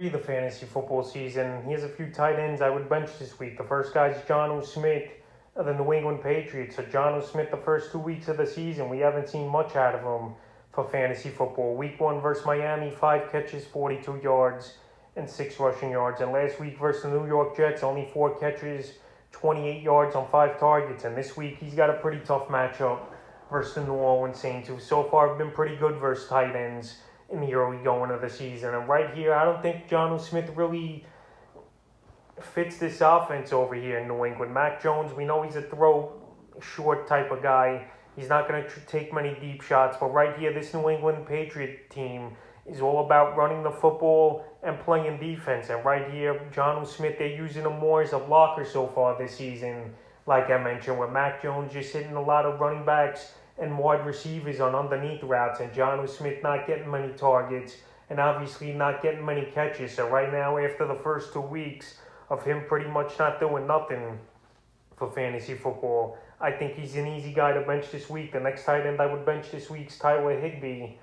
The fantasy football season. Here's a few tight ends I would bench this week. The first guy is Jonnu Smith of the New England Patriots. So Jonnu Smith, the first 2 weeks of the season, we haven't seen much out of him for fantasy football. Week 1 versus Miami, 5 catches, 42 yards, and 6 rushing yards. And last week versus the New York Jets, only 4 catches, 28 yards on 5 targets. And this week he's got a pretty tough matchup versus the New Orleans Saints, who so far have been pretty good versus tight ends in the early going of the season. And right here, I don't think Jonnu Smith really fits this offense over here in New England. Mac Jones, we know he's a throw short type of guy. He's not going to take many deep shots. But right here, this New England Patriot team is all about running the football and playing defense. And right here, Jonnu Smith, they're using him more as a blocker so far this season. Like I mentioned, with Mac Jones just hitting a lot of running backs and wide receivers on underneath routes, and Jonnu Smith not getting many targets and obviously not getting many catches. So right now, after the first 2 weeks of him pretty much not doing nothing for fantasy football, I think he's an easy guy to bench this week. The next tight end I would bench this week is Higbee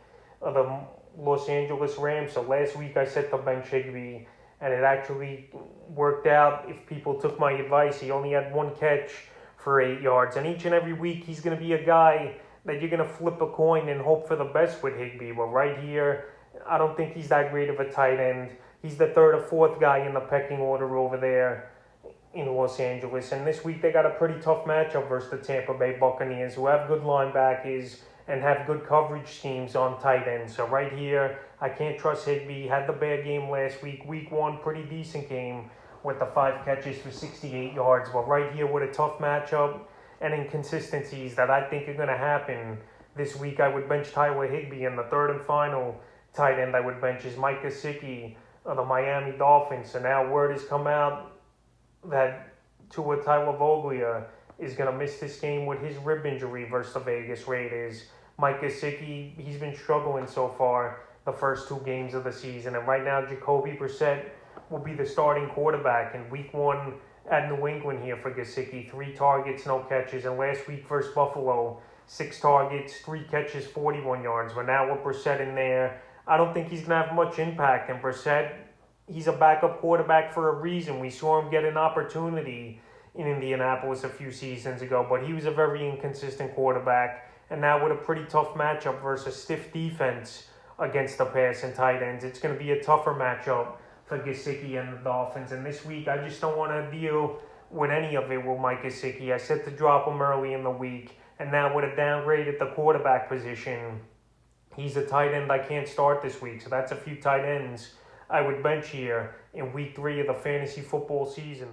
of the Los Angeles Rams. So last week I said to bench Higbee, and it actually worked out. If people took my advice, he only had 1 catch for 8 yards. And each and every week he's going to be a guy that you're going to flip a coin and hope for the best with Higbee. But right here, I don't think he's that great of a tight end. He's the 3rd or 4th guy in the pecking order over there in Los Angeles. And this week they got a pretty tough matchup versus the Tampa Bay Buccaneers, who have good linebackers and have good coverage schemes on tight ends. So right here, I can't trust Higbee. He had the bad game last week. Week 1, pretty decent game with the 5 catches for 68 yards. But right here with a tough matchup and inconsistencies that I think are going to happen this week, I would bench Higbee. And the third and final tight end I would bench is Gesicki of the Miami Dolphins. So now word has come out that Tua Tagovailoa is going to miss this game with his rib injury versus the Vegas Raiders. Gesicki, he's been struggling so far the first 2 games of the season. And right now, Jacoby Brissett will be the starting quarterback in Week 1 at New England here for Gesicki. 3 targets, no catches. And last week versus Buffalo, 6 targets, 3 catches, 41 yards. But now with Brissett in there, I don't think he's going to have much impact. And Brissett, he's a backup quarterback for a reason. We saw him get an opportunity in Indianapolis a few seasons ago, but he was a very inconsistent quarterback. And now with a pretty tough matchup versus a stiff defense against the pass and tight ends, it's going to be a tougher matchup for Gesicki and the Dolphins. And this week, I just don't want to deal with any of it with Gesicki. I said to drop him early in the week, and now with a downgrade at the quarterback position, he's a tight end I can't start this week. So that's a few tight ends I would bench here in Week 3 of the fantasy football season.